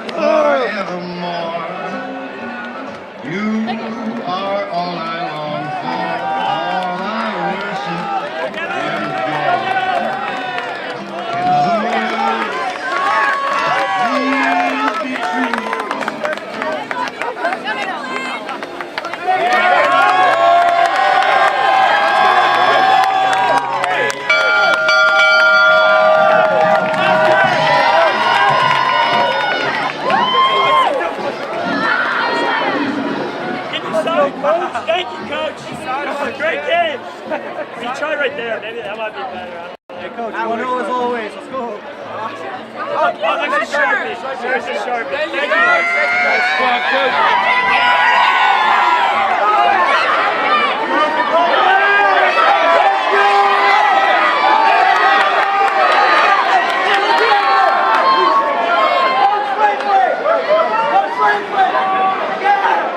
Forevermore, you are all I long for, all I worship and adore. In other words, please be true. Thank you, Coach. Great game. You try right there. Maybe that might be better. Hey, Coach, 1-0 as always. Let's go. Oh, there's a Sharpie. There's a Sharpie. Thank you, Coach.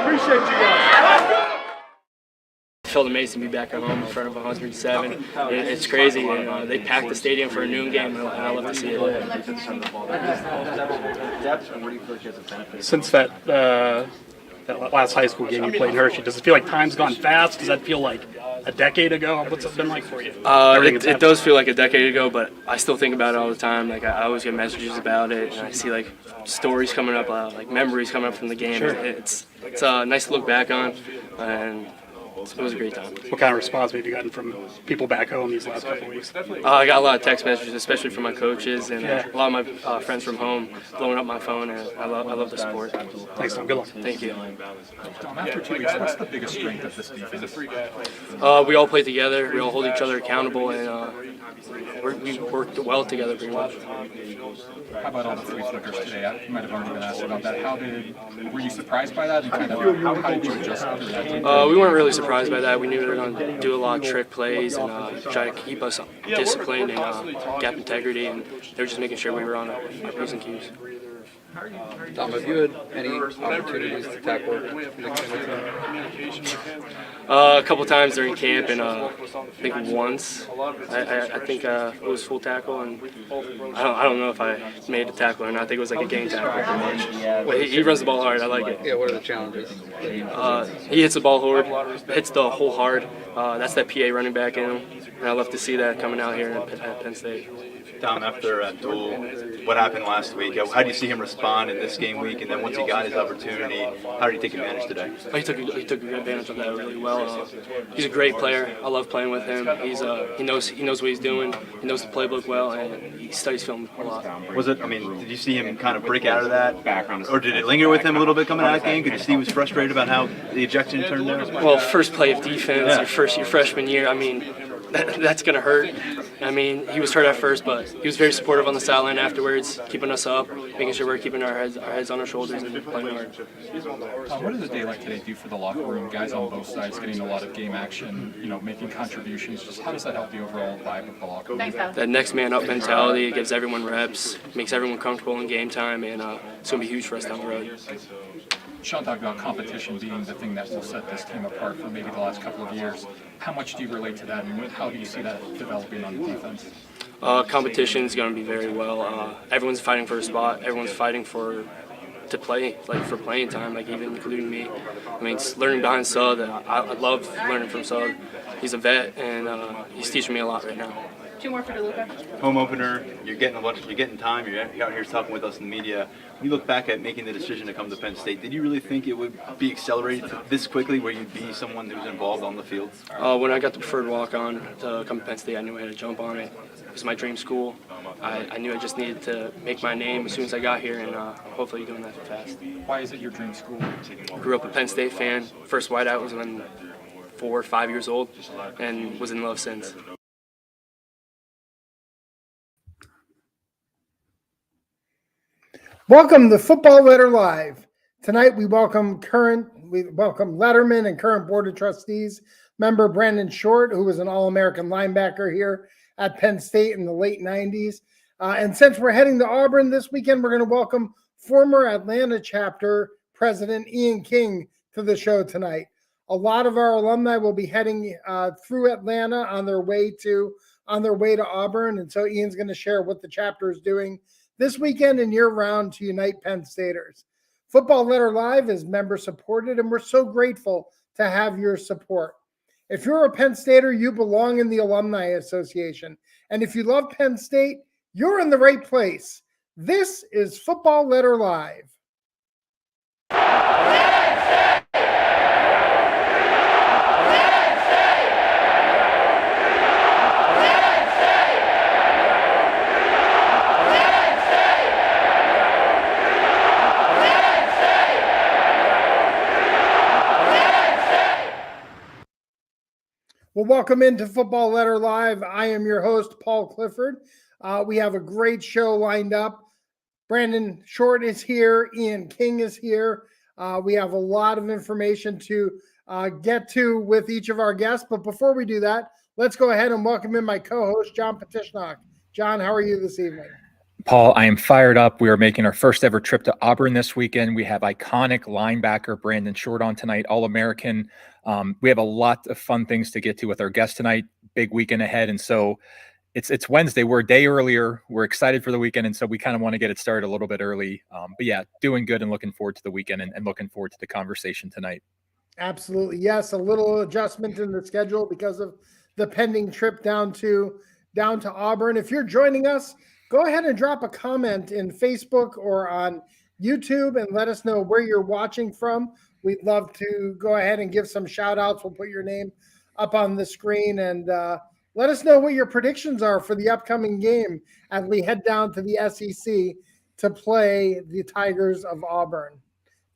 Appreciate you guys. It felt amazing to be back at home in front of 107. It's crazy, and they packed the stadium for a noon game, and I love to see it. Since that last high school game you played in Hershey, does it feel like time's gone fast? Does that feel like a decade ago? What's it been like for you? It does feel like a decade ago, but I still think about it all the time. Like I always get messages about it, and I see like stories coming up, like memories coming up from the game. Sure. It's nice to look back on, and it was a great time. What kind of response have you gotten from people back home these last couple of weeks? I got a lot of text messages, especially from my coaches and a lot of my friends from home blowing up my phone, and I love the support. Thanks, Tom. Good luck. Thank you. Tom, after 2 weeks, what's the biggest strength of this defense? We all play together. We all hold each other accountable, and we worked well together pretty much. How about all the flea flickers today? You might have already been asked about that. Were you surprised by that? And kind of, how did you adjust to that? We weren't really surprised by that. We knew they were going to do a lot of trick plays and try to keep us disciplined and gap integrity, and they were just making sure we were on our P's and Q's. Tom, have you had any opportunities to tackle a couple times during camp, and I think once. I think it was full tackle, and I don't know if I made a tackle or not. I think it was like a game tackle pretty much. But he runs the ball hard. I like it. Yeah, what are the challenges? He hits the ball hard, hits the hole hard. That's that PA running back in him, and I love to see that coming out here at Penn State. Tom, after Duel, what happened last week? How do you see him respond in this game week? And then once he got his opportunity, how did he take advantage today? He took good advantage of that really well. He's a great player. I love playing with him. He knows what he's doing. He knows the playbook well, and he studies film a lot. Did you see him kind of break out of that, or did it linger with him a little bit coming out of the game? Could you see he was frustrated about how the ejection turned out? Well, first play of defense, your freshman year. I mean, that's gonna hurt. I mean, he was hurt at first, but he was very supportive on the sideline afterwards, keeping us up, making sure we're keeping our heads on our shoulders and playing hard. What does a day like today do for the locker room? Guys on both sides getting a lot of game action, making contributions. Just how does that help the overall vibe of the locker room? That next man up mentality, it gives everyone reps, makes everyone comfortable in game time, and it's gonna be huge for us down the road. Sean talked about competition being the thing that will set this team apart for maybe the last couple of years. How much do you relate to that, and how do you see that developing on the defense? Competition is going to be very well. Everyone's fighting for a spot. Everyone's fighting to play, like for playing time, like even including me. I mean, learning behind Sud, I love learning from Sud. He's a vet, and he's teaching me a lot right now. Two more for DeLuca. Home opener, you're getting time. You're out here talking with us in the media. When you look back at making the decision to come to Penn State, did you really think it would be accelerated this quickly, where you'd be someone who's involved on the field? When I got the preferred walk-on to come to Penn State, I knew I had to jump on it. It was my dream school. I knew I just needed to make my name as soon as I got here, and hopefully doing that fast. Why is it your dream school? Grew up a Penn State fan. First whiteout was when 4 or 5 years old, and was in love since. Welcome to Football Letter Live. Tonight we welcome Letterman and current Board of Trustees member Brandon Short, who was an All-American linebacker here at Penn State in the late 90s. And since we're heading to Auburn this weekend, we're going to welcome former Atlanta chapter president Ian King to the show tonight. A lot of our alumni will be heading through Atlanta on their way to Auburn, and so Ian's going to share what the chapter is doing this weekend and year-round to unite Penn Staters. Football Letter Live is member-supported, and we're so grateful to have your support. If you're a Penn Stater, you belong in the Alumni Association. And if you love Penn State, you're in the right place. This is Football Letter Live. Well, welcome into Football Letter Live. I am your host, Paul Clifford. We have a great show lined up. Brandon Short is here. Ian King is here. We have a lot of information to get to with each of our guests. But before we do that, let's go ahead and welcome in my co-host, John Petishnock. John, how are you this evening? Paul, I am fired up. We are making our first ever trip to Auburn this weekend. We have iconic linebacker Brandon Short on tonight, All-American. We have a lot of fun things to get to with our guest tonight. Big weekend ahead. And so it's Wednesday. We're a day earlier. We're excited for the weekend. And so we kind of want to get it started a little bit early. But yeah, doing good and looking forward to the weekend and looking forward to the conversation tonight. Absolutely. Yes, a little adjustment in the schedule because of the pending trip down to Auburn. If you're joining us, go ahead and drop a comment in Facebook or on YouTube and let us know where you're watching from. We'd love to go ahead and give some shout outs. We'll put your name up on the screen and let us know what your predictions are for the upcoming game as we head down to the SEC to play the Tigers of Auburn.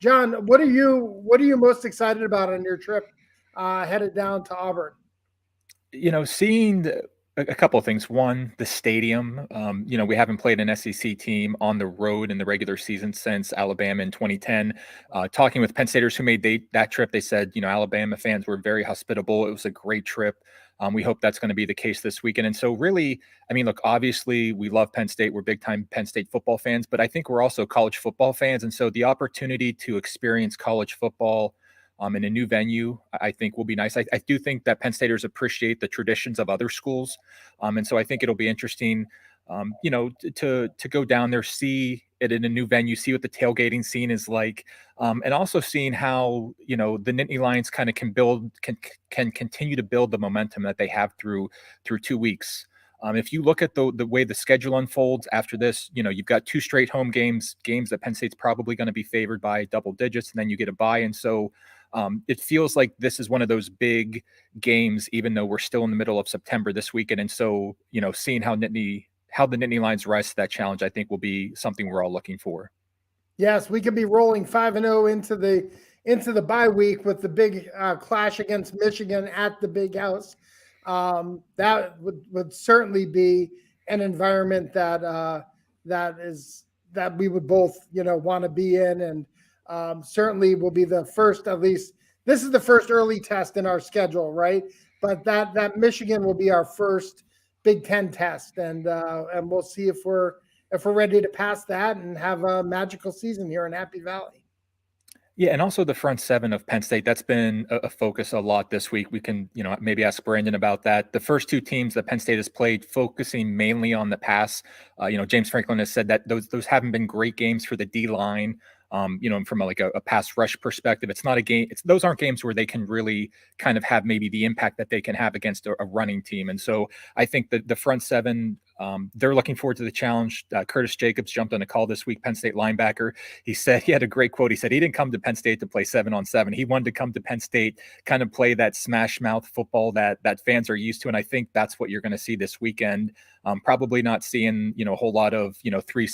John, what are you most excited about on your trip headed down to Auburn? You know, seeing a couple of things. One, the stadium. We haven't played an SEC team on the road in the regular season since Alabama in 2010. Talking with Penn Staters who made that trip, they said, Alabama fans were very hospitable. It was a great trip. We hope that's going to be the case this weekend. And so really, look, obviously we love Penn State. We're big time Penn State football fans, but I think we're also college football fans. And so the opportunity to experience college football in a new venue, I think will be nice. I do think that Penn Staters appreciate the traditions of other schools. And so I think it'll be interesting, to go down there, see it in a new venue, see what the tailgating scene is like, and also seeing how, the Nittany Lions kind of can continue to build the momentum that they have through 2 weeks. If you look at the way the schedule unfolds after this, you've got 2 straight home games that Penn State's probably going to be favored by double digits, and then you get a bye. And so it feels like this is one of those big games, even though we're still in the middle of September this weekend. And so, seeing how the Nittany Lions rise to that challenge, I think will be something we're all looking for. Yes, we could be rolling 5-0 into the bye week with the big clash against Michigan at the Big House. That would certainly be an environment that we would both want to be in, and certainly will be the first. At least this is the first early test in our schedule, right? But that Michigan will be our first Big Ten test, and we'll see if we're ready to pass that and have a magical season here in Happy Valley. Yeah, and also the front seven of Penn State, that's been a focus a lot this week. We can, maybe ask Brandon about that. The first 2 teams that Penn State has played focusing mainly on the pass. James Franklin has said that those haven't been great games for the D-line. from a pass rush perspective. It's not a game. Those aren't games where they can really kind of have maybe the impact that they can have against a running team. And so I think that the front seven, they're looking forward to the challenge. Curtis Jacobs jumped on a call this week, Penn State linebacker. He said, he had a great quote. He said he didn't come to Penn State to play 7-on-7. He wanted to come to Penn State, kind of play that smash mouth football that fans are used to. And I think that's what you're going to see this weekend. Probably not seeing, a whole lot of, three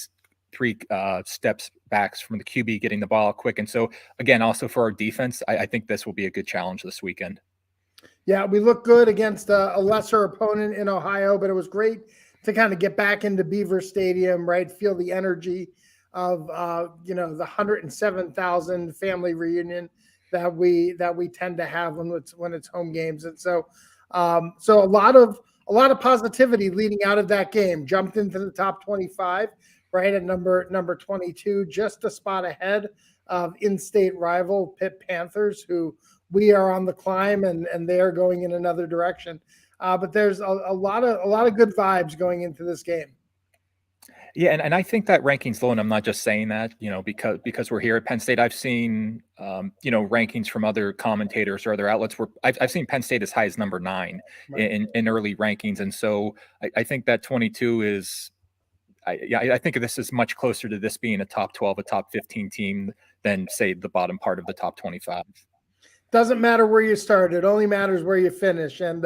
steps backs from the QB getting the ball quick. And so again, also for our defense, I think this will be a good challenge this weekend. Yeah, we look good against a lesser opponent in Ohio, but it was great to kind of get back into Beaver Stadium, right? Feel the energy of the 107,000 family reunion that we tend to have when it's home games. And so so a lot of positivity leading out of that game. Jumped into the top 25, right at number 22, just a spot ahead of in-state rival Pitt Panthers, who we are on the climb and they are going in another direction. But there's a lot of good vibes going into this game. Yeah, and I think that ranking's low, and I'm not just saying that, because we're here at Penn State. I've seen, rankings from other commentators or other outlets where I've seen Penn State as high as number 9 Right. in early rankings, and so I think that 22 is. I think this is much closer to this being a top 12, a top 15 team than, say, the bottom part of the top 25. Doesn't matter where you start; it only matters where you finish. And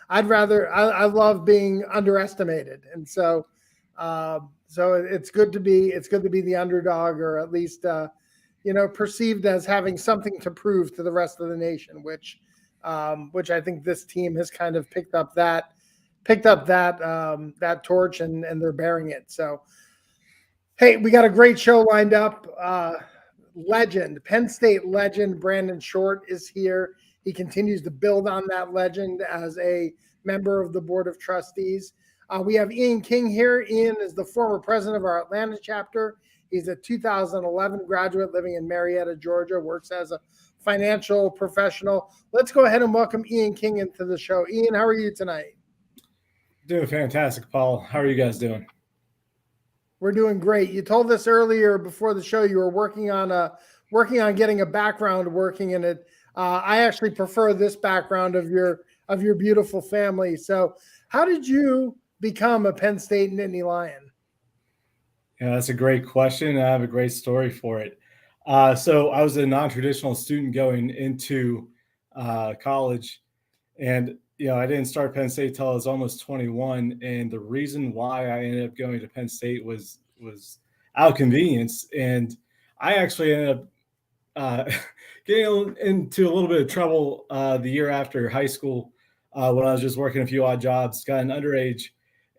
I love being underestimated, and so it's good to be the underdog, or at least perceived as having something to prove to the rest of the nation, which I think this team has kind of picked up that torch, and they're bearing it. So, hey, we got a great show lined up. Penn State legend Brandon Short is here. He continues to build on that legend as a member of the Board of Trustees. We have Ian King here. Ian is the former president of our Atlanta chapter. He's a 2011 graduate living in Marietta, Georgia, works as a financial professional. Let's go ahead and welcome Ian King into the show. Ian, how are you tonight? Doing fantastic, Paul. How are you guys doing? We're doing great. You told us earlier before the show you were working on getting a background working in it. I actually prefer this background of your beautiful family. So, how did you become a Penn State Nittany Lion? Yeah, that's a great question. I have a great story for it. So I was a non-traditional student going into college, and I didn't start Penn State till I was almost 21. And the reason why I ended up going to Penn State was out of convenience. And I actually ended up getting into a little bit of trouble the year after high school when I was just working a few odd jobs, got an underage,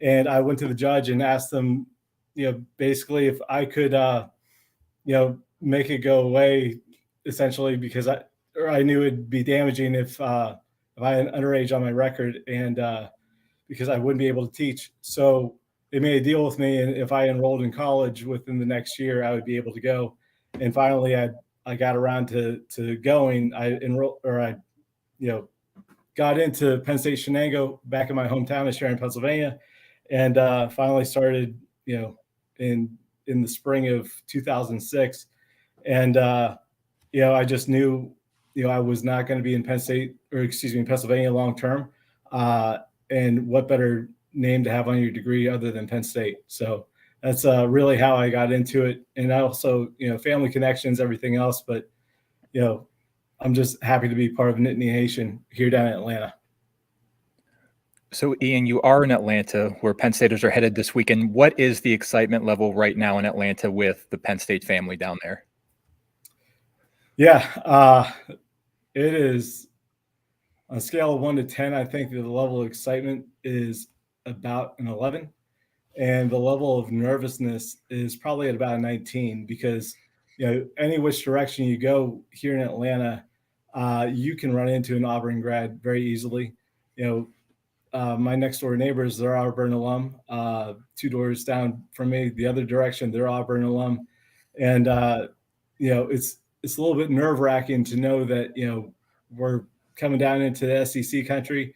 and I went to the judge and asked them, basically if I could, make it go away, essentially, because I knew it'd be damaging if I had an underage on my record, and because I wouldn't be able to teach. So they made a deal with me, and if I enrolled in college within the next year, I would be able to go. And finally, I got around to going. I got into Penn State Shenango back in my hometown of Sharon, Pennsylvania, and finally started, in the spring of 2006. And, I just knew, I was not going to be in Pennsylvania long term. And what better name to have on your degree other than Penn State? So that's really how I got into it. And I also, family connections, everything else. But, I'm just happy to be part of Nittany Nation here down in Atlanta. So, Ian, you are in Atlanta, where Penn Staters are headed this weekend. What is the excitement level right now in Atlanta with the Penn State family down there? Yeah, it is on a scale of 1 to 10. I think that the level of excitement is about an 11, and the level of nervousness is probably at about a 19, because any which direction you go here in Atlanta, you can run into an Auburn grad very easily. My next door neighbors, they're Auburn alum. 2 doors down from me, the other direction, they're Auburn alum. And, it's a little bit nerve wracking to know that, we're coming down into the SEC country,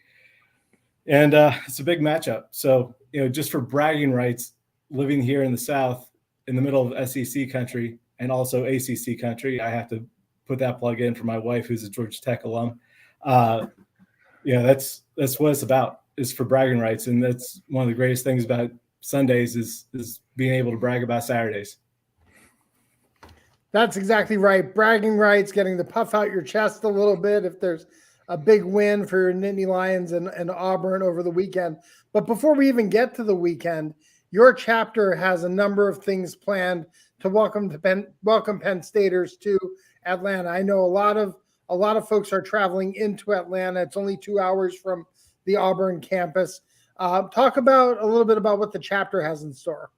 and it's a big matchup. So, just for bragging rights, living here in the South, in the middle of SEC country, and also ACC country. I have to put that plug in for my wife, who's a Georgia Tech alum. That's what it's about, is for bragging rights. And that's one of the greatest things about Sundays is being able to brag about Saturdays. That's exactly right. Bragging rights, getting to puff out your chest a little bit if there's a big win for your Nittany Lions and Auburn over the weekend. But before we even get to the weekend, your chapter has a number of things planned to welcome Penn Staters to Atlanta. I know a lot of folks are traveling into Atlanta. It's only 2 hours from the Auburn campus. Talk about a little bit about what the chapter has in store.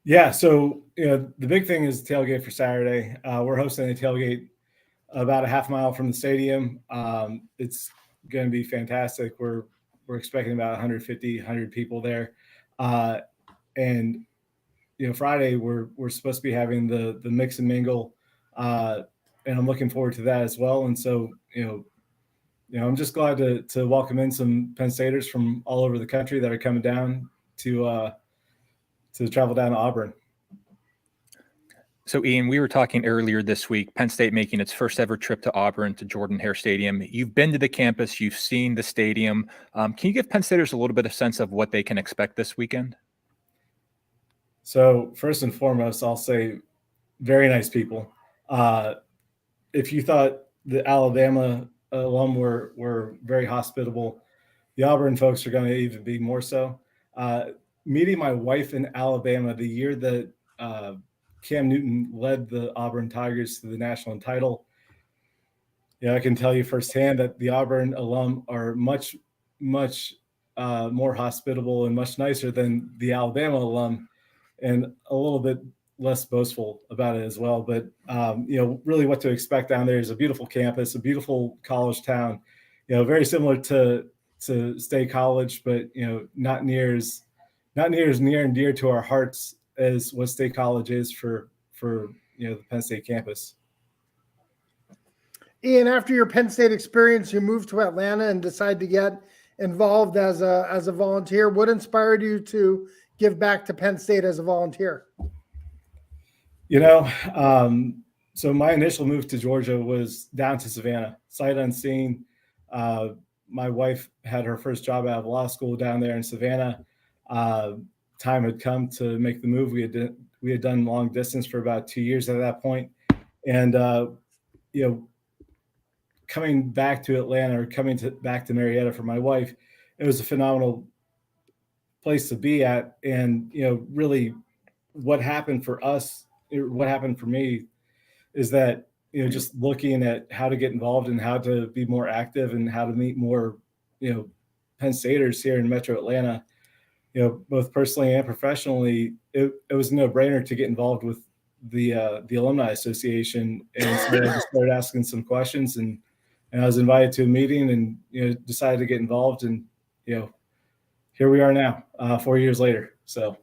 Yeah, so the big thing is tailgate for Saturday. We're hosting a tailgate about a half mile from the stadium. It's going to be fantastic. We're expecting about 100 people there, and Friday we're supposed to be having the mix and mingle, and I'm looking forward to that as well. And so I'm just glad to welcome in some Penn Staters from all over the country that are coming down to travel down to Auburn. So, Ian, we were talking earlier this week, Penn State making its first ever trip to Auburn, to Jordan-Hare Stadium. You've been to the campus, you've seen the stadium. Can you give Penn Staters a little bit of sense of what they can expect this weekend? So, first and foremost, I'll say very nice people. If you thought the Alabama alum were very hospitable, the Auburn folks are going to even be more so. Meeting my wife in Alabama the year that Cam Newton led the Auburn Tigers to the national title, I can tell you firsthand that the Auburn alum are much, much more hospitable and much nicer than the Alabama alum, and a little bit less boastful about it as well. But really what to expect down there is a beautiful campus, a beautiful college town, very similar to State College, but not near as near and dear to our hearts as what State College is for the Penn State campus. Ian, after your Penn State experience, you moved to Atlanta and decided to get involved as a volunteer. What inspired you to give back to Penn State as a volunteer? So my initial move to Georgia was down to Savannah, sight unseen. My wife had her first job out of law school down there in Savannah. Time had come to make the move. We had done long distance for about 2 years at that point. And, coming back to Atlanta or back to Marietta for my wife, it was a phenomenal place to be at. And, really what happened for us, what happened for me is that, just looking at how to get involved and how to be more active and how to meet more, Penn Staters here in Metro Atlanta, both personally and professionally, it was a no-brainer to get involved with the Alumni Association. And so I just started asking some questions, and I was invited to a meeting and, decided to get involved. And, here we are now, 4 years later. So.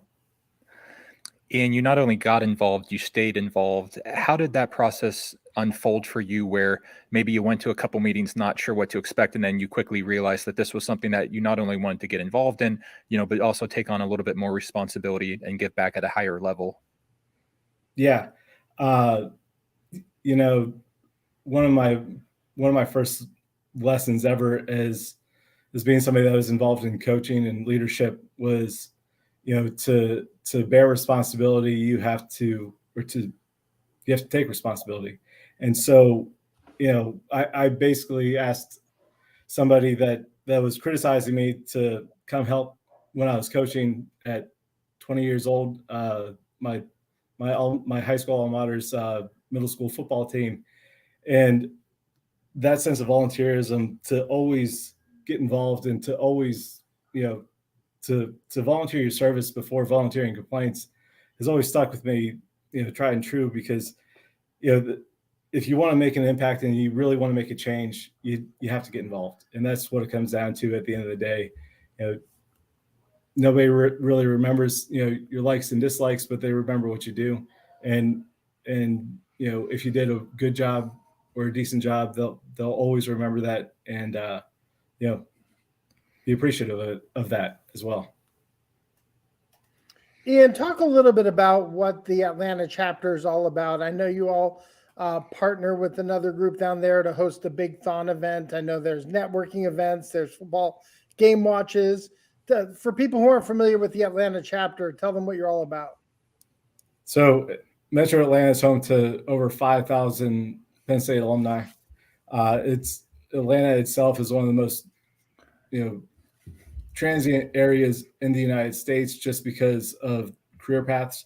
And you not only got involved, you stayed involved. How did that process unfold for you, where maybe you went to a couple meetings, not sure what to expect, and then you quickly realized that this was something that you not only wanted to get involved in, but also take on a little bit more responsibility and give back at a higher level? Yeah. One of my first lessons ever as being somebody that was involved in coaching and leadership was, to bear responsibility, you have to take responsibility. And so, I basically asked somebody that was criticizing me to come help when I was coaching at 20 years old, my high school alma mater's middle school football team. And that sense of volunteerism, to always get involved and to always, to volunteer your service before volunteering complaints, has always stuck with me, tried and true, because, if you want to make an impact and you really want to make a change, you have to get involved. And that's what it comes down to at the end of the day. Nobody really remembers, your likes and dislikes, but they remember what you do. And if you did a good job or a decent job, they'll always remember that, and, be appreciative of that as well. Ian, talk a little bit about what the Atlanta chapter is all about. I know you all partner with another group down there to host a big Thon event. I know there's networking events, there's football game watches. For people who aren't familiar with the Atlanta chapter, tell them what you're all about. So Metro Atlanta is home to over 5,000 Penn State alumni. It's Atlanta itself is one of the most, transient areas in the United States just because of career paths.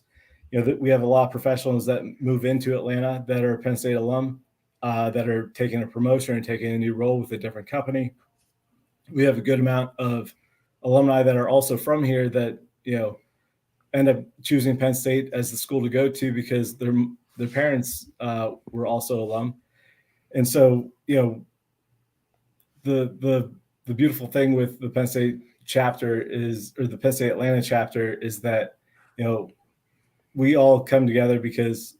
We have a lot of professionals that move into Atlanta that are Penn State alum, that are taking a promotion and taking a new role with a different company. We have a good amount of alumni that are also from here that end up choosing Penn State as the school to go to because their parents were also alum, and so the beautiful thing with the Penn State chapter or the Penn State Atlanta chapter is that we all come together because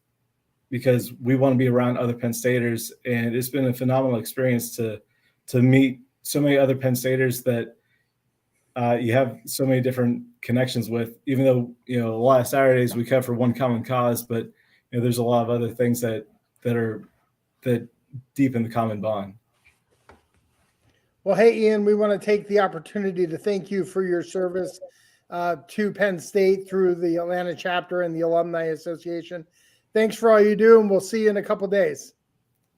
we want to be around other Penn Staters, and it's been a phenomenal experience to meet so many other Penn Staters that you have so many different connections with. Even though a lot of Saturdays we cut for one common cause, but there's a lot of other things that deepen the common bond. Well, hey, Ian, we want to take the opportunity to thank you for your service to Penn State through the Atlanta chapter and the Alumni Association. Thanks for all you do, and we'll see you in a couple days.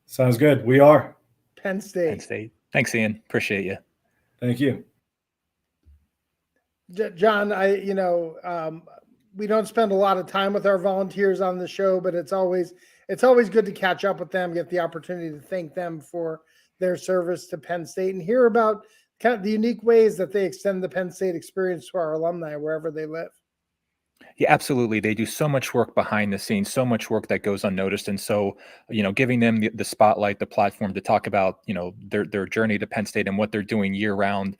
Sounds good. We are Penn State. Penn State. Thanks, Ian. Appreciate you. Thank you. John, we don't spend a lot of time with our volunteers on the show, but it's always good to catch up with them, get the opportunity to thank them for their service to Penn State and hear about kind of the unique ways that they extend the Penn State experience to our alumni wherever they live. Yeah, absolutely. They do so much work behind the scenes, so much work that goes unnoticed. And so, giving them the spotlight, the platform to talk about, their journey to Penn State and what they're doing year round.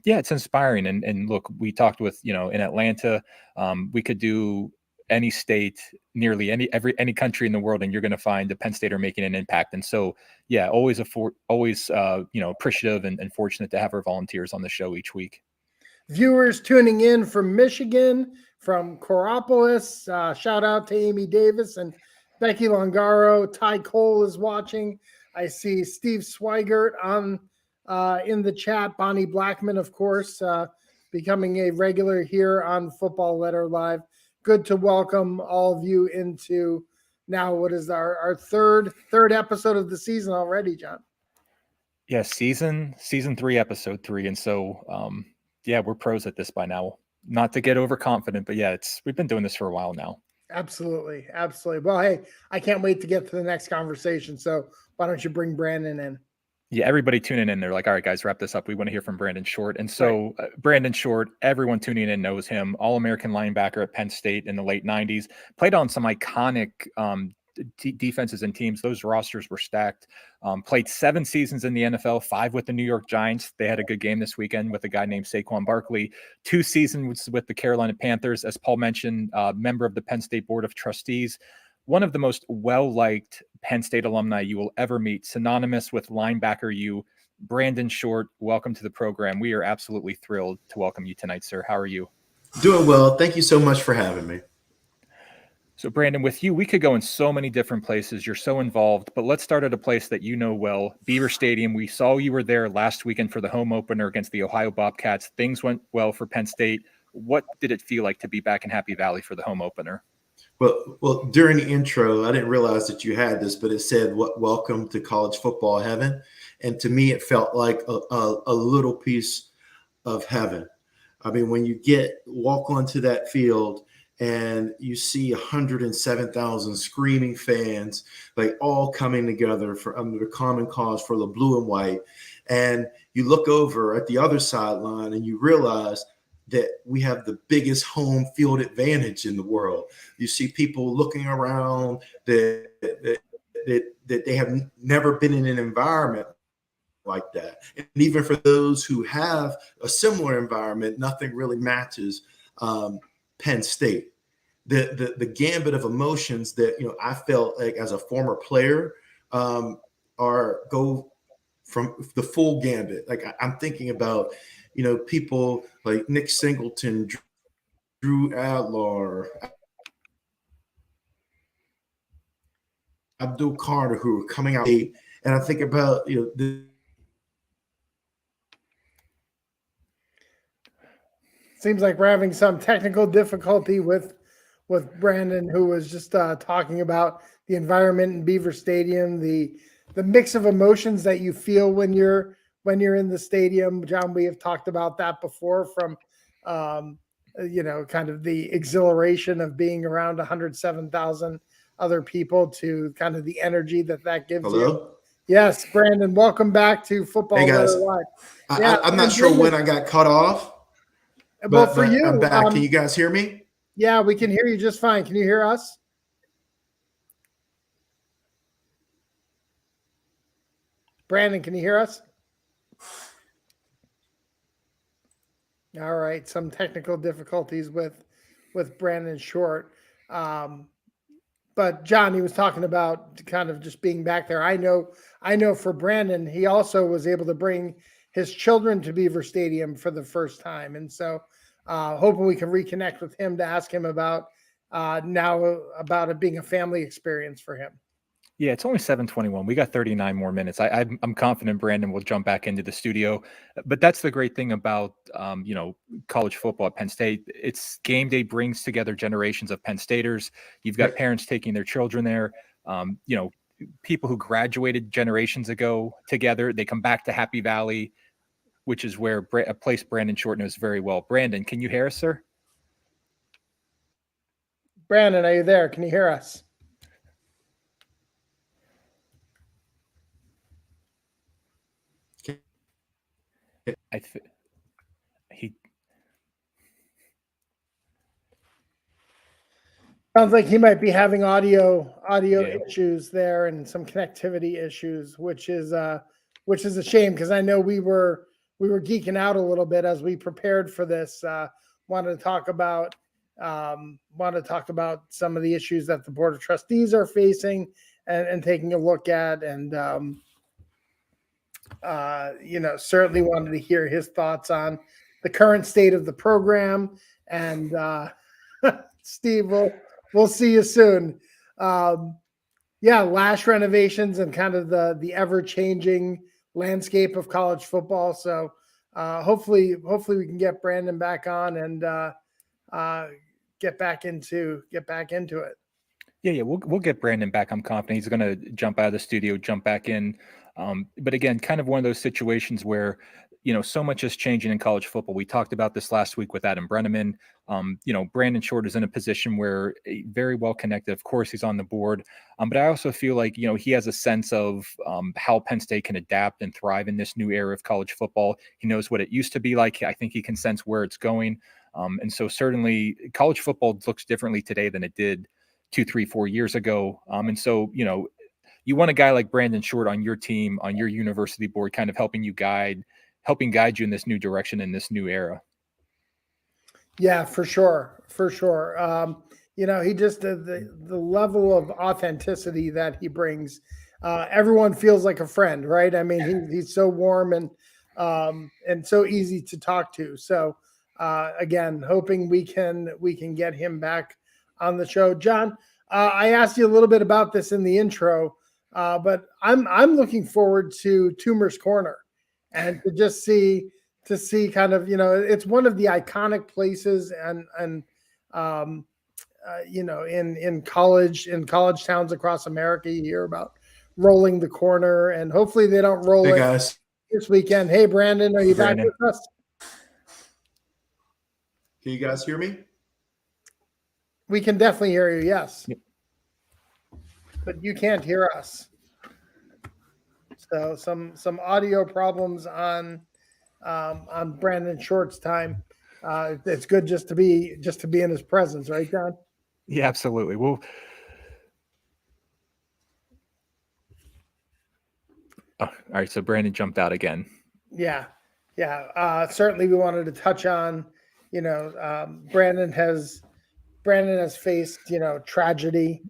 It's inspiring. And look, we talked with, in Atlanta, we could do any state, nearly any country in the world, and you're going to find the Penn State are making an impact. And so, always appreciative and fortunate to have our volunteers on the show each week. Viewers tuning in from Michigan, from Coraopolis, shout out to Amy Davis and Becky Longaro. Ty Cole is watching. I see Steve Swigert on in the chat. Bonnie Blackman, of course, becoming a regular here on Football Letter Live. Good to welcome all of you into now what is our third episode of the season already, John. Yeah, season 3, episode 3. And so, we're pros at this by now. Not to get overconfident, but we've been doing this for a while now. Absolutely. Well, hey, I can't wait to get to the next conversation. So why don't you bring Brandon in? Yeah, everybody tuning in, they're like, all right, guys, wrap this up. We want to hear from Brandon Short. And so Brandon Short, everyone tuning in knows him. All-American linebacker at Penn State in the late 90s. Played on some iconic defenses and teams. Those rosters were stacked. Played 7 seasons in the NFL, 5 with the New York Giants. They had a good game this weekend with a guy named Saquon Barkley. 2 seasons with the Carolina Panthers. As Paul mentioned, member of the Penn State Board of Trustees. One of the most well-liked Penn State alumni you will ever meet, synonymous with linebacker you, Brandon Short. Welcome to the program. We are absolutely thrilled to welcome you tonight, sir. How are you? Doing well. Thank you so much for having me. So, Brandon, with you, we could go in so many different places. You're so involved, but let's start at a place that you know well, Beaver Stadium. We saw you were there last weekend for the home opener against the Ohio Bobcats. Things went well for Penn State. What did it feel like to be back in Happy Valley for the home opener? Well, during the intro, I didn't realize that you had this, but it said, welcome to college football heaven. And to me, it felt like a little piece of heaven. I mean, when you walk onto that field and you see 107,000 screaming fans, like all coming together for under the common cause for the blue and white. And you look over at the other sideline and you realize that we have the biggest home field advantage in the world. You see people looking around that they have never been in an environment like that. And even for those who have a similar environment, nothing really matches Penn State. The gambit of emotions that I felt like as a former player go from the full gambit. Like I'm thinking about people like Nick Singleton, Drew Adler, Abdul Carter, who are coming out. And I think about, Seems like we're having some technical difficulty with Brandon, who was just talking about the environment in Beaver Stadium, the mix of emotions that you feel when you're in the stadium. John, we have talked about that before, from kind of the exhilaration of being around 107,000 other people to kind of the energy that gives you. Hello? Yes, Brandon, welcome back to Football Hey, guys. Letter Live. I'm not sure when I got cut off, but for you, I'm back. Can you guys hear me? Yeah, we can hear you just fine. Can you hear us? Brandon, can you hear us? All right, some technical difficulties with Brandon Short. But John, he was talking about kind of just being back there. I know for Brandon, he also was able to bring his children to Beaver Stadium for the first time. And so hoping we can reconnect with him to ask him about about it being a family experience for him. Yeah, it's only 7:21. We got 39 more minutes. I'm confident Brandon will jump back into the studio. But that's the great thing about college football at Penn State. It's game day brings together generations of Penn Staters. You've got parents taking their children there. People who graduated generations ago together. They come back to Happy Valley, which is where a place Brandon Short knows very well. Brandon, can you hear us, sir? Brandon, are you there? Can you hear us? He sounds like he might be having audio issues there and some connectivity issues, which is a shame, because I know we were geeking out a little bit as we prepared for this. Wanted to talk about some of the issues that the Board of Trustees are facing and taking a look at, and certainly wanted to hear his thoughts on the current state of the program. And Steve, we'll see you soon. Lash renovations and kind of the ever-changing landscape of college football. So hopefully we can get Brandon back on and get back into it. Yeah, we'll get Brandon back. I'm confident he's going to jump out of the studio, jump back in. But again, kind of one of those situations where, so much is changing in college football. We talked about this last week with Adam Brenneman. Brandon Short is in a position where very well connected. Of course, he's on the board. But I also feel like, he has a sense of how Penn State can adapt and thrive in this new era of college football. He knows what it used to be like. I think he can sense where it's going. And so certainly college football looks differently today than it did 2, 3, 4 years ago. And so, you want a guy like Brandon Short on your team, on your university board, kind of helping guide you in this new direction, in this new era. Yeah, for sure. He just the level of authenticity that he brings. Everyone feels like a friend, right? I mean, he's so warm and so easy to talk to. So again, hoping we can get him back on the show. John, I asked you a little bit about this in the intro, but I'm looking forward to Toomer's Corner, and to just see kind of, it's one of the iconic places and in college towns across America. You hear about rolling the corner, and hopefully they don't roll it guys. this weekend. Hey, Brandon, are you back with us? Can you guys hear me? We can definitely hear you, yes. But you can't hear us. So some audio problems on Brandon Short's time. It's good just to be in his presence, right, John? Yeah, absolutely. Well, all right. So Brandon jumped out again. Yeah. Certainly, we wanted to touch on, Brandon has faced, tragedy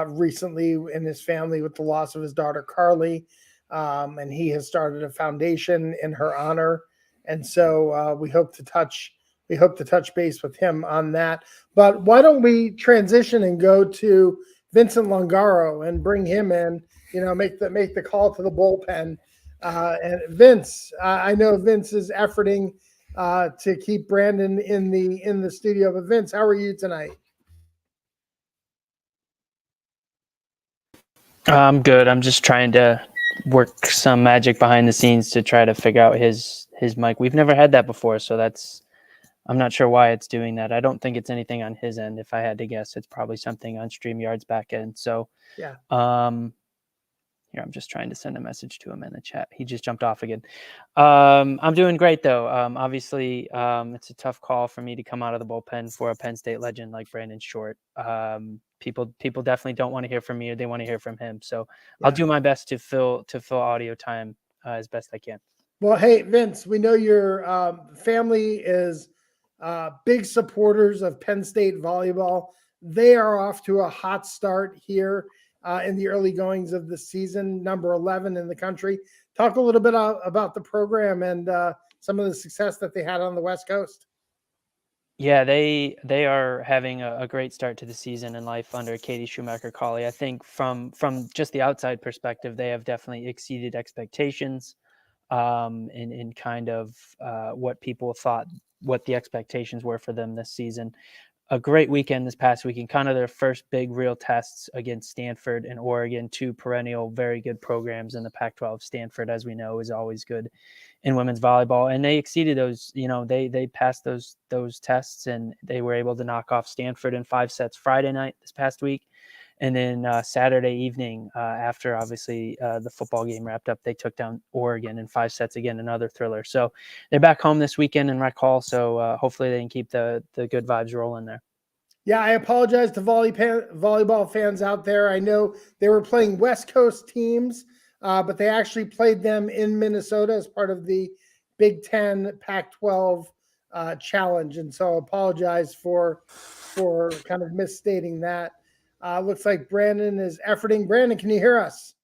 recently in his family with the loss of his daughter Carly, and he has started a foundation in her honor. And so we hope to touch we hope to touch base with him on that. But why don't we transition and go to Vincent Longaro and bring him in? Make the call to the bullpen. And Vince, I know Vince is efforting to keep Brandon in the studio. But Vince, how are you tonight? I'm good. I'm just trying to work some magic behind the scenes to try to figure out his mic. We've never had that before, so I'm not sure why it's doing that. I don't think it's anything on his end. If I had to guess, it's probably something on StreamYard's back end. So yeah. Here, I'm just trying to send a message to him in the chat. He just jumped off again. I'm doing great, though. Obviously, it's a tough call for me to come out of the bullpen for a Penn State legend like Brandon Short. People definitely don't want to hear from me, or they want to hear from him. So I'll do my best to fill audio time as best I can. Well, hey, Vince, we know your family is big supporters of Penn State volleyball. They are off to a hot start here in the early goings of the season, number 11 in the country. Talk a little bit about the program and some of the success that they had on the West Coast. Yeah, they are having a great start to the season in life under Katie Schumacher-Cawley. I think from just the outside perspective, they have definitely exceeded expectations in kind of what people thought, what the expectations were for them this season. A great weekend this past weekend, kind of their first big real tests against Stanford and Oregon, two perennial very good programs in the Pac-12. Stanford, as we know, is always good in women's volleyball, and they exceeded those. They passed those tests, and they were able to knock off Stanford in 5 sets Friday night this past week. And then Saturday evening, after obviously the football game wrapped up, they took down Oregon in 5 sets again, another thriller. So they're back home this weekend in Rec Hall. So hopefully they can keep the good vibes rolling there. Yeah, I apologize to volleyball fans out there. I know they were playing West Coast teams, but they actually played them in Minnesota as part of the Big Ten Pac-12 challenge. And so I apologize for kind of misstating that. Looks like Brandon is efforting. Brandon, can you hear us?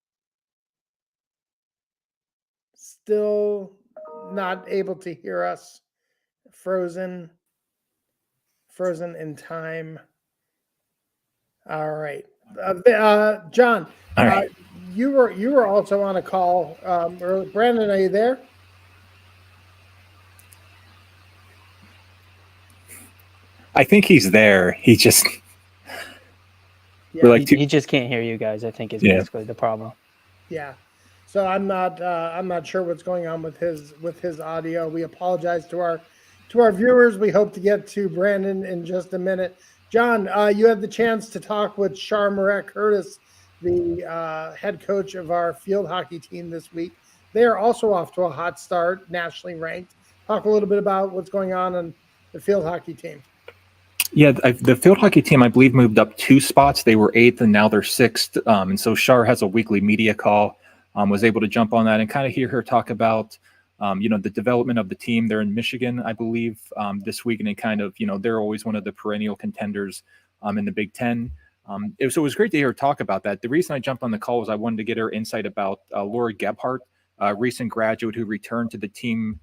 Still not able to hear us. Frozen in time. All right. John, All right. you were also on a call. Brandon, are you there? I think he's there. He just he just can't hear you guys, I think is basically the problem. Yeah. So I'm not sure what's going on with his audio. We apologize to our viewers. We hope to get to Brandon in just a minute. John, you had the chance to talk with Shar Moret-Curtis, the head coach of our field hockey team this week. They are also off to a hot start, nationally ranked. Talk a little bit about what's going on the field hockey team. Yeah, the field hockey team, I believe, moved up 2 spots. They were 8th, and now they're 6th. And so Shar has a weekly media call, was able to jump on that and kind of hear her talk about, the development of the team. They're in Michigan, I believe, this week, and they kind of, they're always one of the perennial contenders in the Big Ten. So it was great to hear her talk about that. The reason I jumped on the call was I wanted to get her insight about Laura Gebhardt, a recent graduate who returned to the team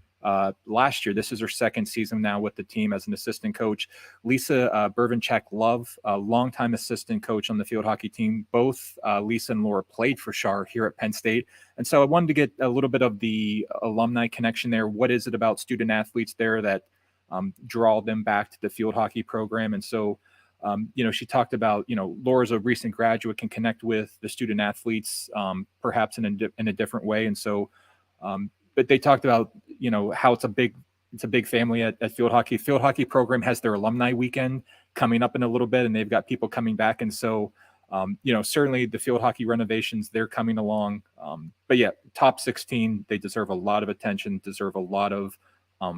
last year. This is her 2nd season now with the team as an assistant coach. Lisa Bervinchak-Love, a longtime assistant coach on the field hockey team. Both Lisa and Laura played for Shar here at Penn State. And so I wanted to get a little bit of the alumni connection there. What is it about student athletes there that draw them back to the field hockey program? And so, she talked about, Laura's a recent graduate, can connect with the student athletes perhaps in a different way. And so, but they talked about, how it's a big family at field hockey. Field hockey program has their alumni weekend coming up in a little bit, and they've got people coming back. And so, certainly the field hockey renovations, they're coming along. But yeah, top 16, they deserve a lot of attention, deserve a lot of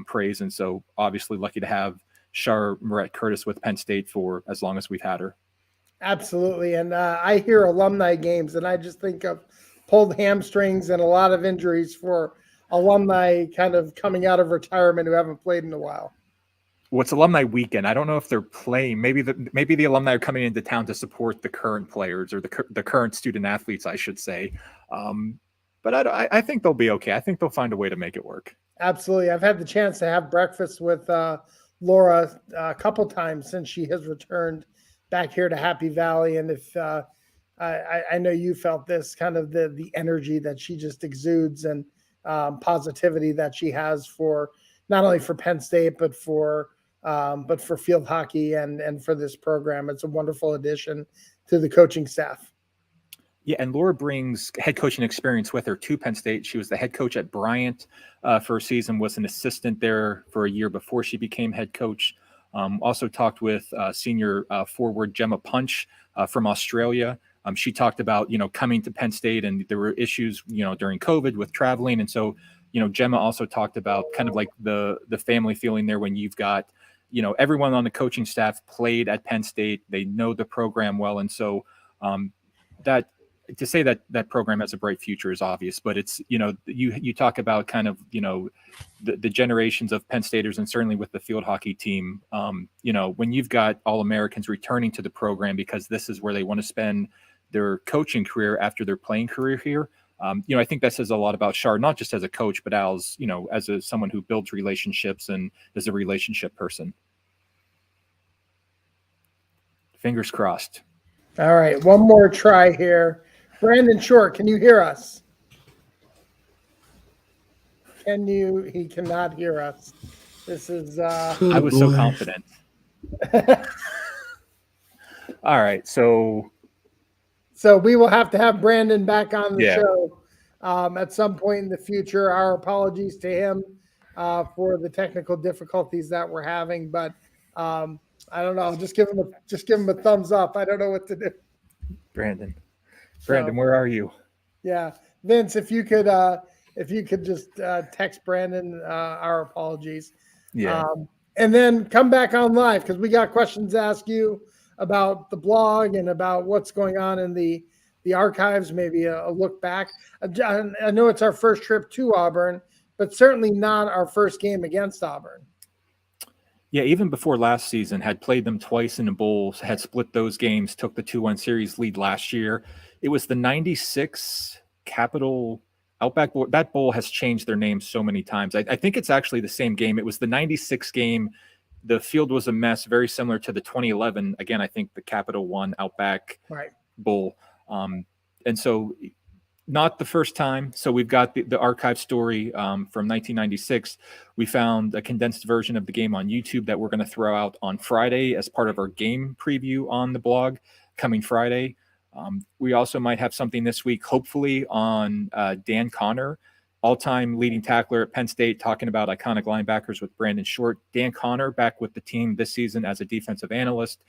praise. And so obviously lucky to have Shar Moret-Curtis with Penn State for as long as we've had her. Absolutely. And I hear alumni games, and I just think of pulled hamstrings and a lot of injuries for alumni kind of coming out of retirement who haven't played in a while. What's alumni weekend? I don't know if they're playing. Maybe the alumni are coming into town to support the current players or the current student athletes, I should say. But I think they'll be okay. I think they'll find a way to make it work. Absolutely. I've had the chance to have breakfast with Laura a couple times since she has returned back here to Happy Valley. And if I know you felt this kind of the energy that she just exudes and positivity that she has for not only for Penn State but for field hockey and for this program. It's a wonderful addition to the coaching staff. Yeah, and Laura brings head coaching experience with her to Penn State. She was the head coach at Bryant for a season, was an assistant there for a year before she became head coach. Also talked with senior forward Gemma Punch from Australia. She talked about, coming to Penn State, and there were issues, during COVID with traveling. And so, Gemma also talked about kind of like the family feeling there when you've got, everyone on the coaching staff played at Penn State. They know the program well. And so that to say that program has a bright future is obvious, but it's, you talk about kind of, the generations of Penn Staters, and certainly with the field hockey team, when you've got All-Americans returning to the program because this is where they want to spend their coaching career after their playing career here. I think that says a lot about Shar, not just as a coach, but as, someone who builds relationships and is a relationship person. Fingers crossed. All right, one more try here. Brandon Short, can you hear us? He cannot hear us. This is I was so confident. All right, so we will have to have Brandon back on the show at some point in the future. Our apologies to him for the technical difficulties that we're having, but I don't know. Just give him a thumbs up. I don't know what to do. Brandon, where are you? Yeah, Vince, if you could just text Brandon our apologies. Yeah. And then come back on live because we got questions to ask you about the blog and about what's going on in the archives, maybe a look back. I know it's our first trip to Auburn, but certainly not our first game against Auburn. Yeah, even before last season, had played them twice in the bowls, had split those games, took the 2-1 series lead last year. It was the 96 Capital Outback Bowl. That bowl has changed their name so many times. I think it's actually the same game. It was the 96 game. The field was a mess, very similar to the 2011. Again, I think the Capital One Outback Bowl. And so not the first time. So we've got the archive story from 1996. We found a condensed version of the game on YouTube that we're going to throw out on Friday as part of our game preview on the blog coming Friday. We also might have something this week, hopefully, on Dan Connor, all-time leading tackler at Penn State, talking about iconic linebackers with Brandon Short. Dan Connor back with the team this season as a defensive analyst.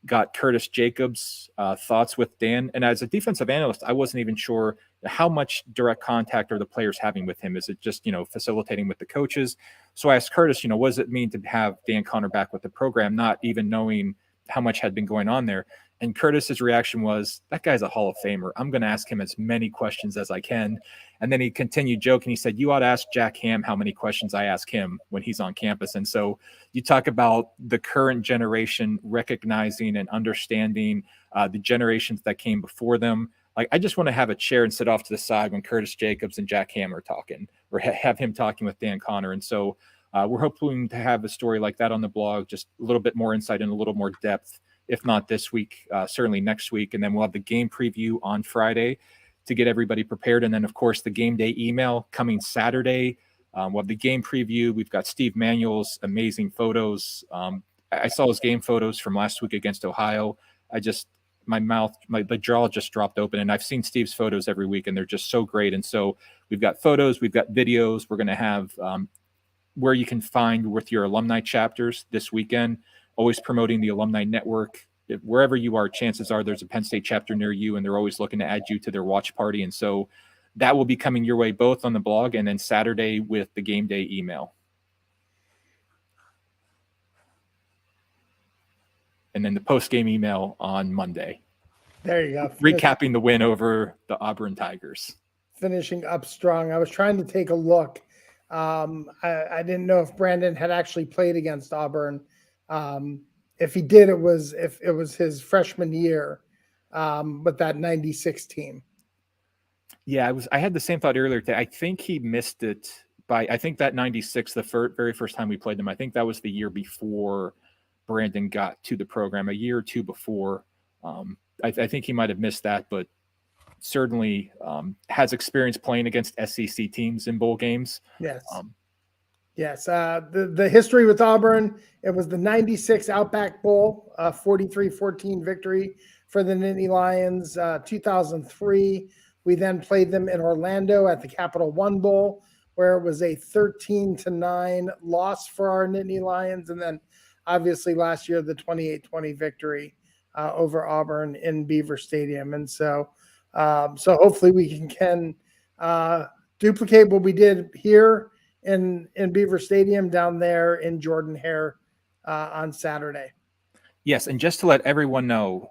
Got Curtis Jacobs' thoughts with Dan. And as a defensive analyst, I wasn't even sure how much direct contact are the players having with him. Is it just, facilitating with the coaches? So I asked Curtis, what does it mean to have Dan Connor back with the program, not even knowing how much had been going on there? And Curtis's reaction was, that guy's a Hall of Famer. I'm going to ask him as many questions as I can. And then he continued joking. He said, you ought to ask Jack Ham how many questions I ask him when he's on campus. And so you talk about the current generation recognizing and understanding the generations that came before them. Like, I just want to have a chair and sit off to the side when Curtis Jacobs and Jack Ham are talking, or have him talking with Dan Connor. And so we're hoping to have a story like that on the blog, just a little bit more insight and a little more depth. If not this week, certainly next week. And then we'll have the game preview on Friday to get everybody prepared. And then, of course, the game day email coming Saturday. We'll have the game preview. We've got Steve Manuel's amazing photos. I saw his game photos from last week against Ohio. The jaw just dropped open. And I've seen Steve's photos every week, and they're just so great. And so we've got photos, we've got videos. We're going to have where you can find with your alumni chapters this weekend. Always promoting the alumni network. Wherever you are, chances are there's a Penn State chapter near you, and they're always looking to add you to their watch party. And so that will be coming your way both on the blog and then Saturday with the game day email. And then the post-game email on Monday. There you go. Recapping the win over the Auburn Tigers. Finishing up strong. I was trying to take a look. I didn't know if Brandon had actually played against Auburn. If he did, it was his freshman year with that 96 team. Yeah, I had the same thought earlier today. I think he missed it I think that 96, the very first time we played them, I think that was the year before Brandon got to the program, a year or two before. I think he might have missed that, but certainly has experience playing against SEC teams in bowl games. Yes. Yes. The history with Auburn, it was the 96 Outback Bowl, 43-14 victory for the Nittany Lions. 2003, we then played them in Orlando at the Capital One Bowl, where it was a 13-9 loss for our Nittany Lions. And then obviously last year, the 28-20 victory over Auburn in Beaver Stadium. And so hopefully we can duplicate what we did here in Beaver Stadium down there in Jordan-Hare on Saturday. Yes, and just to let everyone know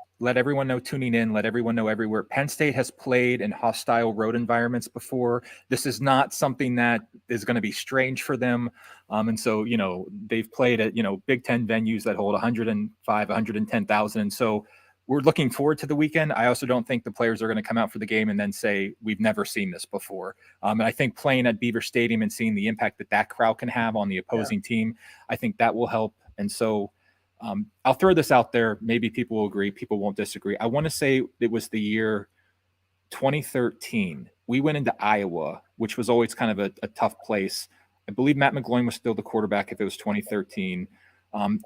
tuning in, let everyone know everywhere, Penn State has played in hostile road environments before. This is not something that is going to be strange for them. And so, they've played at, Big Ten venues that hold 105, 110,000. And so we're looking forward to the weekend. I also don't think the players are going to come out for the game and then say, we've never seen this before. And I think playing at Beaver Stadium and seeing the impact that crowd can have on the opposing team, I think that will help. And so I'll throw this out there. Maybe people will agree. People won't disagree. I want to say it was the year 2013. We went into Iowa, which was always kind of a tough place. I believe Matt McGloin was still the quarterback if it was 2013. And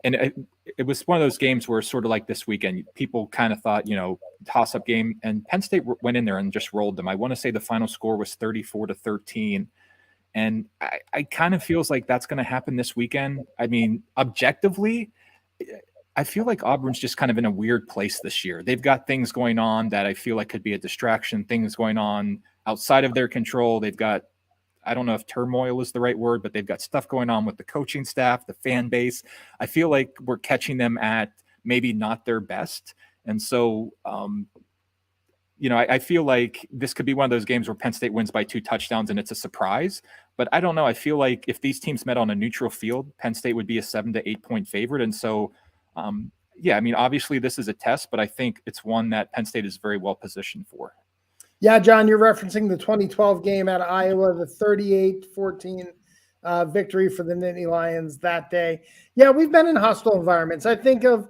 it was one of those games where sort of like this weekend, people kind of thought, toss-up game. And Penn State went in there and just rolled them. I want to say the final score was 34-13. And I kind of feels like that's going to happen this weekend. I mean, objectively, I feel like Auburn's just kind of in a weird place this year. They've got things going on that I feel like could be a distraction, things going on outside of their control. They've got, I don't know if turmoil is the right word, but they've got stuff going on with the coaching staff, the fan base. I feel like we're catching them at maybe not their best. And so, I feel like this could be one of those games where Penn State wins by 2 touchdowns and it's a surprise. But I don't know. I feel like if these teams met on a neutral field, Penn State would be a 7 to 8 point favorite. And so, obviously this is a test, but I think it's one that Penn State is very well positioned for. Yeah, John, you're referencing the 2012 game at Iowa, the 38-14 victory for the Nittany Lions that day. Yeah, we've been in hostile environments. I think of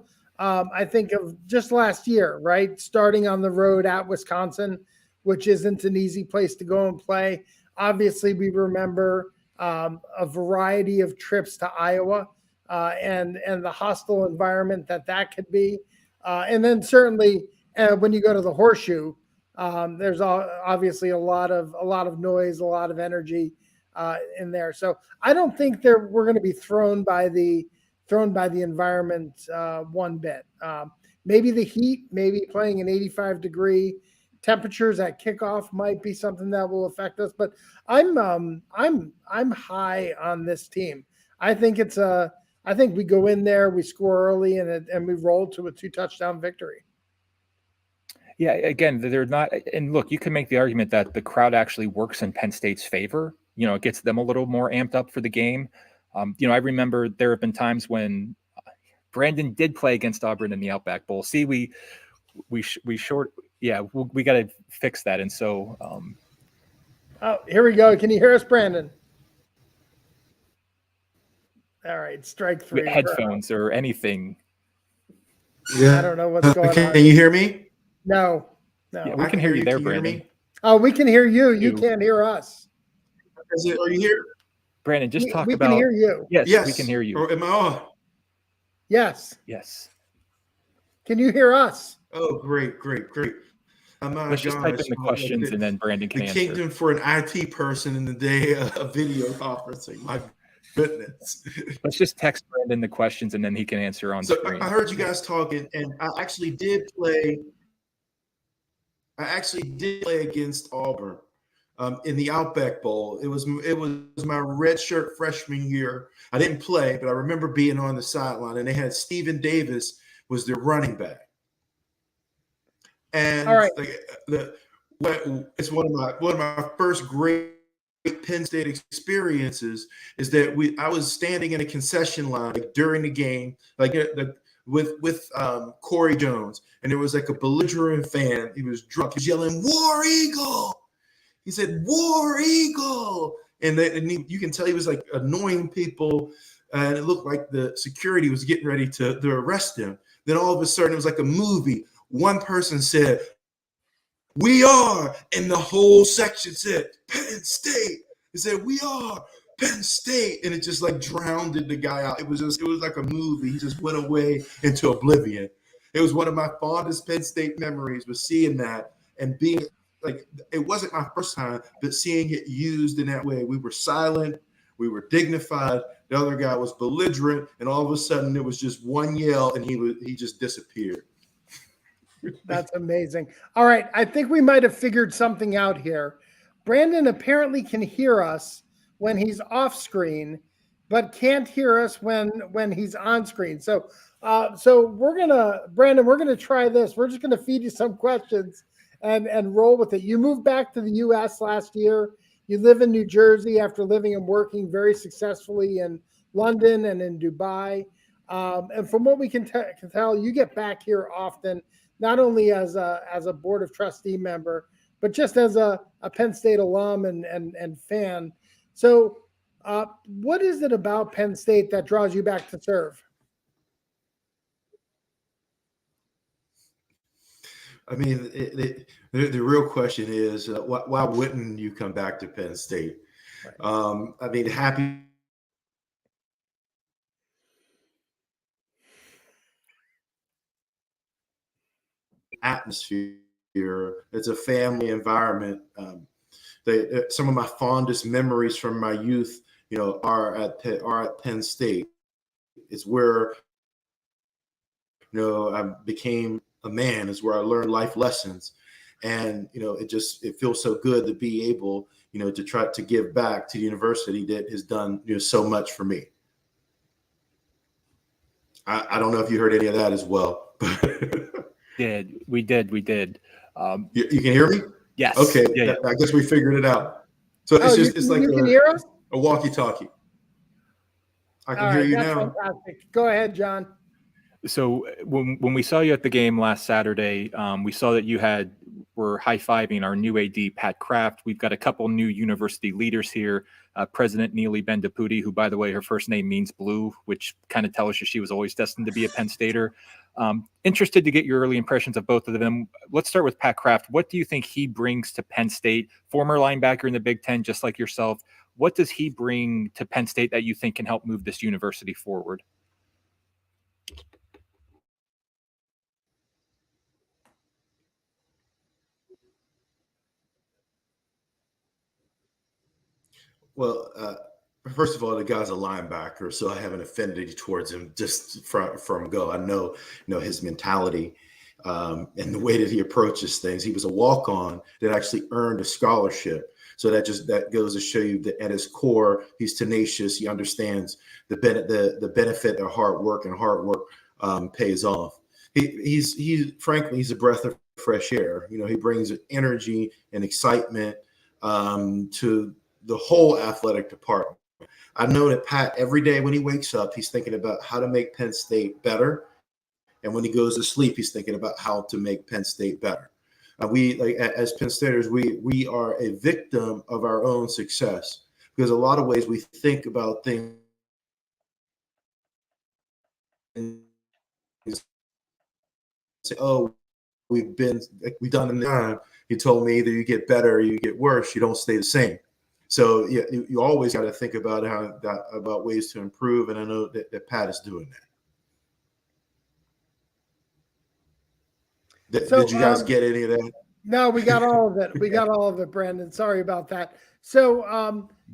just last year, right? Starting on the road at Wisconsin, which isn't an easy place to go and play. Obviously, we remember a variety of trips to Iowa and the hostile environment that could be. And then certainly when you go to the Horseshoe, there's obviously a lot of noise, a lot of energy in there. So I don't think we're going to be thrown by the environment one bit. Maybe the heat, maybe playing in 85-degree temperatures at kickoff might be something that will affect us. But I'm high on this team. I think we go in there, we score early, and we roll to a 2-touchdown victory. Yeah, again, they're not. And look, you can make the argument that the crowd actually works in Penn State's favor. It gets them a little more amped up for the game. I remember there have been times when Brandon did play against Auburn in the Outback Bowl. See, we got to fix that. And so, here we go. Can you hear us, Brandon? All right, strike 3. Headphones or anything. Yeah, I don't know what's going on. Can you hear me? No. Yeah, we can hear you there, Brandon. Oh, we can hear you. You can't hear us. Are you here? Brandon, just talk we about. We can hear you. Yes, we can hear you. Or am I on? Yes. Yes. Can you hear us? Oh, great. Let's just type in the questions and then Brandon can answer. The kingdom for an IT person in the day of video conferencing. My goodness. Let's just text Brandon the questions and then he can answer on screen. I heard you guys talking, and I actually did play against Auburn in the Outback Bowl. It was my redshirt freshman year. I didn't play, but I remember being on the sideline, and they had Stephen Davis was their running back. And all right, it's one of my first great Penn State experiences is that I was standing in a concession line during the game, with Corey Jones, and there was like a belligerent fan. He was drunk. He was yelling, "War Eagle!" He said, "War Eagle!" and you can tell he was like annoying people, and it looked like the security was getting ready to arrest him. Then all of a sudden, it was like a movie. One person said, "We are," and the whole section said, "Penn State." He said, "We are Penn State," and it just like drowned the guy out. It was like a movie. He just went away into oblivion. It was one of my fondest Penn State memories, was seeing that and being like, it wasn't my first time, but seeing it used in that way. We were silent, we were dignified. The other guy was belligerent, and all of a sudden there was just one yell, and he just disappeared. That's amazing. All right, I think we might have figured something out here. Brandon apparently can hear us when he's off screen, but can't hear us when he's on screen. So Brandon, we're gonna try this. We're just gonna feed you some questions and roll with it. You moved back to the U.S. last year. You live in New Jersey after living and working very successfully in London and in Dubai. And from what we can tell, you get back here often, not only as a board of trustee member, but just as a Penn State alum and fan. So what is it about Penn State that draws you back to serve? I mean, the real question is, why wouldn't you come back to Penn State? Right. I mean, happy atmosphere. It's a family environment. Some of my fondest memories from my youth, are at Penn State. It's where, I became a man. Is where I learned life lessons, and it feels so good to be able, to try to give back to the university that has done so much for me. I don't know if you heard any of that as well. We did. You can hear me? Yes. Okay. Yeah. I guess we figured it out. So it's like you can hear us? A walkie-talkie. I can hear you now. Fantastic. Go ahead, John. So when we saw you at the game last Saturday, we saw that you were high-fiving our new AD, Pat Kraft. We've got a couple new university leaders here. President Neely Bendapudi, who, by the way, her first name means blue, which kind of tells you she was always destined to be a Penn Stater. Interested to get your early impressions of both of them. Let's start with Pat Kraft. What do you think he brings to Penn State? Former linebacker in the Big Ten, just like yourself. What does he bring to Penn State that you think can help move this university forward? Well, first of all, the guy's a linebacker, so I have an affinity towards him just from go. I know his mentality and the way that he approaches things. He was a walk-on that actually earned a scholarship. So that goes to show you that at his core, he's tenacious. He understands the benefit of hard work, and hard work pays off. Frankly, he's a breath of fresh air. He brings energy and excitement to the whole athletic department. I know that Pat, every day when he wakes up, he's thinking about how to make Penn State better. And when he goes to sleep, he's thinking about how to make Penn State better. We, as Penn Staters, we are a victim of our own success, because a lot of ways we think about things and say, "Oh, we've done it now." He told me either you get better or you get worse. You don't stay the same. So you always got to think about about ways to improve, and I know that Pat is doing that. Did you guys get any of that? No, we got all of it. We got all of it, Brandon. Sorry about that. So,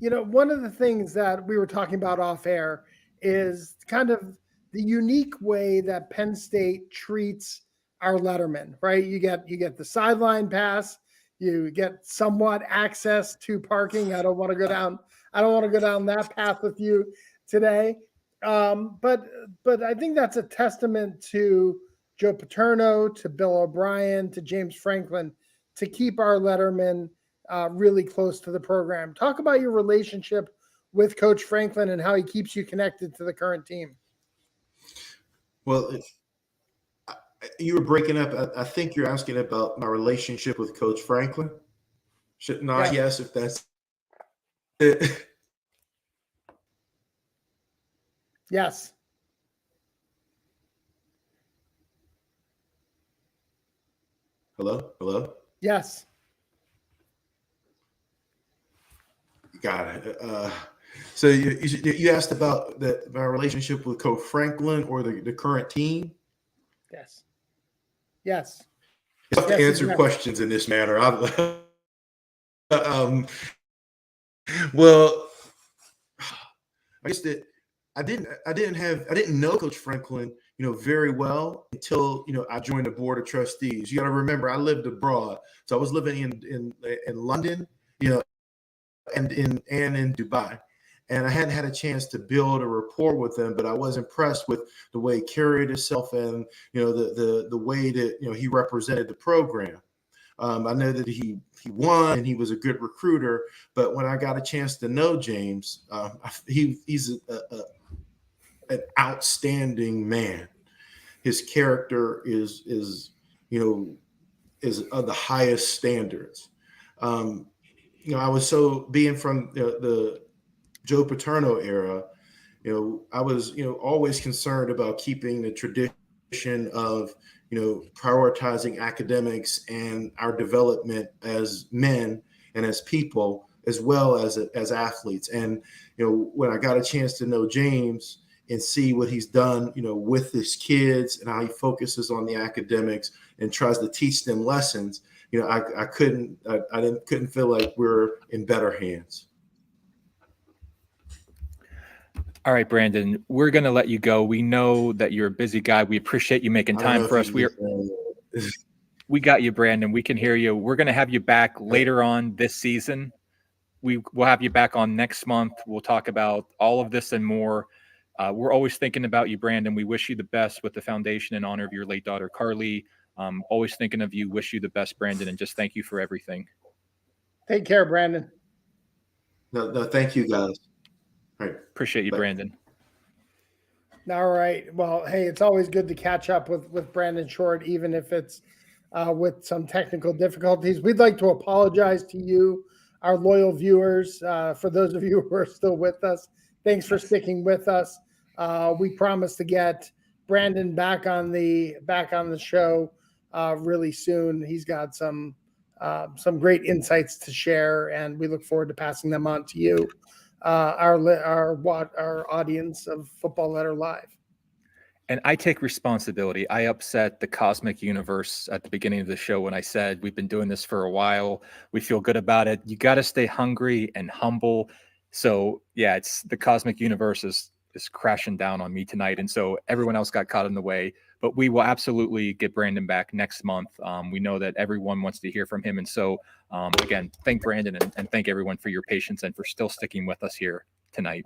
one of the things that we were talking about off air is kind of the unique way that Penn State treats our lettermen, right? You get the sideline pass. You get somewhat access to parking. I don't want to go down that path with you today. But I think that's a testament to Joe Paterno, to Bill O'Brien, to James Franklin, to keep our lettermen really close to the program. Talk about your relationship with Coach Franklin and how he keeps you connected to the current team. Well, you were breaking up. I think you're asking about my relationship with Coach Franklin. Shouldn't I? Yes, if that's. Yes. Hello. Yes. Got it. So you asked about my relationship with Coach Franklin or the current team. Yes. Yes. You have to Yes, answer exactly. questions in this manner. Well, I guess that I didn't know Coach Franklin, very well until I joined the board of trustees. You got to remember, I lived abroad, so I was living in London, and in Dubai, and I hadn't had a chance to build a rapport with him. But I was impressed with the way he carried himself, and the way that he represented the program. I know that he won and he was a good recruiter, but when I got a chance to know James, he's an outstanding man. His character is of the highest standards. I was being from the Joe Paterno era. I was always concerned about keeping the tradition of prioritizing academics and our development as men and as people, as well as athletes. And when I got a chance to know James and see what he's done with his kids and how he focuses on the academics and tries to teach them lessons, I couldn't feel like we're in better hands. All right, Brandon, we're going to let you go. We know that you're a busy guy. We appreciate you making time for us. We got you, Brandon. We can hear you. We're going to have you back later on this season. We'll have you back on next month. We'll talk about all of this and more. We're always thinking about you, Brandon. We wish you the best with the foundation in honor of your late daughter, Carly. Always thinking of you. Wish you the best, Brandon, and just thank you for everything. Take care, Brandon. No, thank you, guys. All right. Appreciate you, Brandon. All right. Well, hey, it's always good to catch up with Brandon Short, even if it's with some technical difficulties. We'd like to apologize to you, our loyal viewers, for those of you who are still with us. Thanks for sticking with us. We promise to get Brandon back on the show really soon. He's got some great insights to share, and we look forward to passing them on to you. Our audience of Football Letter Live. And I take responsibility. I upset the cosmic universe at the beginning of the show when I said we've been doing this for a while. We feel good about it. You got to stay hungry and humble. So yeah, it's the cosmic universe is crashing down on me tonight. And so everyone else got caught in the way, but we will absolutely get Brandon back next month. We know that everyone wants to hear from him. And so again, thank Brandon and thank everyone for your patience and for still sticking with us here tonight.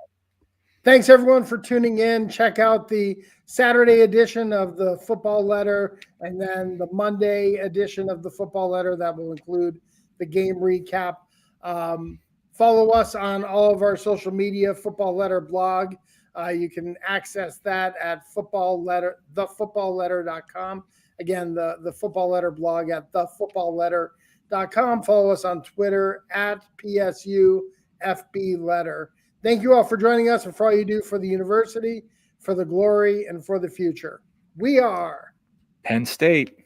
Thanks everyone for tuning in. Check out the Saturday edition of the Football Letter and then the Monday edition of the Football Letter that will include the game recap. Follow us on all of our social media, Football Letter blog. You can access that at thefootballletter.com. Again, the Football Letter blog at thefootballletter.com. Follow us on Twitter at PSUFBLetter. Thank you all for joining us and for all you do for the university, for the glory, and for the future. We are Penn State.